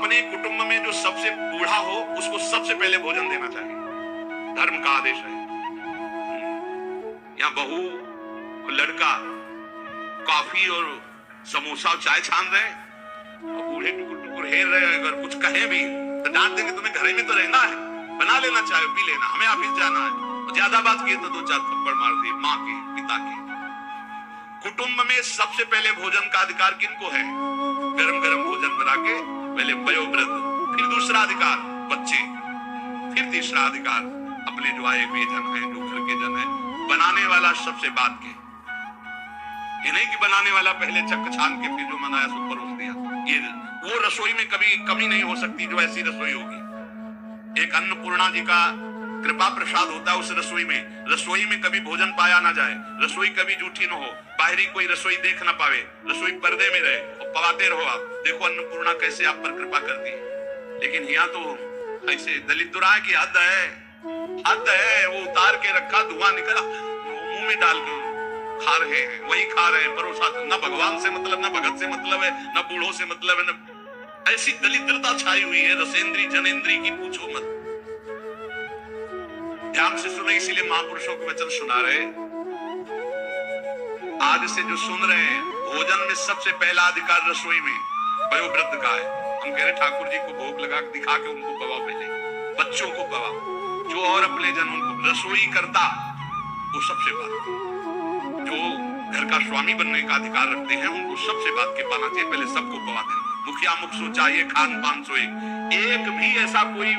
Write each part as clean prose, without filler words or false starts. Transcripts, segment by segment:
अपने कुटुंब में जो सबसे बूढ़ा हो उसको सबसे पहले भोजन देना चाहिए, धर्म का आदेश है। या बहू लड़का कॉफी और समोसा और चाय छान रहे और बूढ़े टुकुर टुकुर हेर रहे, अगर कुछ कहे भी तो डांट देंगे, तुम्हें घर में तो रहना है, बना लेना चाहे पी लेना, हमें ऑफिस जाना है। ज्यादा बात किए तो 2-4 थप्पड़ मार दिए माँ के पिता के। कुटुंब में सबसे पहले भोजन का अधिकार किनको है? गरम गरम भोजन बना के पहले वयोवृद्ध, फिर दूसरा अधिकार बच्चे, फिर तीसरा अधिकार अपने जो आए हुए जन है, जो घर के जन है। बनाने वाला सबसे बाद के, ये नहीं कि बनाने वाला पहले चक छान के फिर जो मनाया सो परोस दिया। ये वो रसोई में कभी कमी नहीं हो सकती जो ऐसी रसोई होगी। एक अन्नपूर्णा जी का कृपा प्रसाद होता है उस रसोई में कभी भोजन पाया ना जाए, रसोई कभी जूठी न हो, बाहरी कोई रसोई देख ना पावे, रसोई पर्दे में रहे और पवाते रहो। आप देखो अन्नपूर्णा कैसे आप पर कृपा करती है। लेकिन यहाँ तो ऐसे दलित दुराए की हद है, वो उतार के रखा, धुआं निकला, मुंह में डाल के खा रहे हैं, वही खा रहे हैं, परोसा। न भगवान से मतलब, न भगत से मतलब है, न बूढ़ों से मतलब है, न ऐसी दलिद्रता छाई हुई है रसेंद्री जनेंद्री की, पूछो मत। ध्यान से सुने, इसीलिए महापुरुषों के वचन सुना रहे। आज से जो सुन रहे हैं, भोजन में सबसे पहला अधिकार रसोई में वयोवृद्ध का है। हम कह रहे ठाकुर जी को भोग लगा दिखा के उनको पवा, पहले बच्चों को पवा, जो और अपने जन उनको रसोई करता वो सबसे बात, जो घर का स्वामी बनने का अधिकार रखते हैं उनको सबसे बात के पाना चाहिए, पहले सबको पवा देना। मुखिया मुख सो चाहिए, खान पान सोए। एक भी ऐसा कोई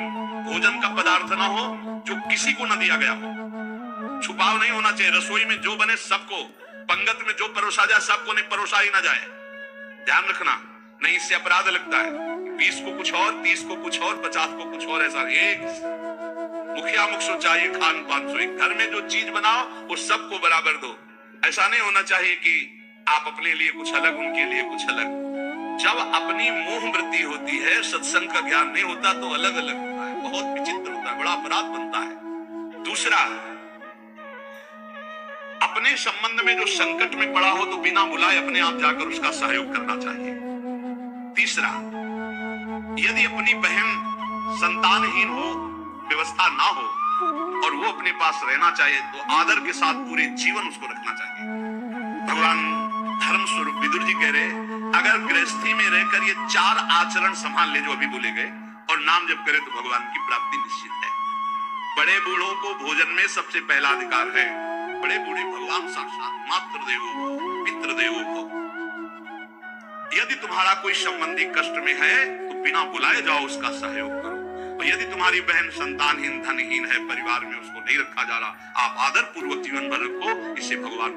भोजन का पदार्थ ना हो जो किसी को न दिया गया हो। छुपाव नहीं होना चाहिए। रसोई में जो बने सबको, पंगत में जो परोसा जाए सबको, नहीं परोसा ही ना जाए। ध्यान रखना, नहीं इससे अपराध लगता है। 20 को कुछ और, 30 को कुछ और, 50 को कुछ और, ऐसा एक मुखिया मुख सो चाहिए, खान पान सोए। घर में जो चीज बनाओ वो सबको बराबर दो। ऐसा नहीं होना चाहिए कि आप अपने लिए कुछ अलग, उनके लिए कुछ अलग। जब अपनी मोह वृत्ति होती है, सत्संग का ज्ञान नहीं होता तो अलग अलग होता है, बहुत विचित्र होता है, बड़ा अपराध बनता है। दूसरा, अपने संबंध में जो संकट में पड़ा हो तो बिना बुलाए अपने आप जाकर उसका सहयोग करना चाहिए। तीसरा, यदि अपनी बहन संतानहीन हो, व्यवस्था ना हो और वो अपने पास रहना चाहिए तो आदर के साथ पूरे जीवन उसको रखना चाहिए। भगवान धर्म स्वरूप विदुर जी कह रहे, अगर गृहस्थी में रहकर ये 4 आचरण संभाल ले जो अभी बोले गए और नाम जप करे तो भगवान की प्राप्ति निश्चित है। बड़े बूढ़ों को भोजन में सबसे पहला अधिकार है। बड़े बूढ़े भगवान साक्षात मातृ देवो पितृ देवो भव। यदि तुम्हारा कोई संबंधी कष्ट में है तो बिना बुलाए जाओ, उसका सहयोग करो। और यदि तुम्हारी बहन संतानहीन धनहीन है, परिवार में उसको नहीं रखा जा रहा, आप आदर पूर्वक जीवन भर रखो, इससे भगवान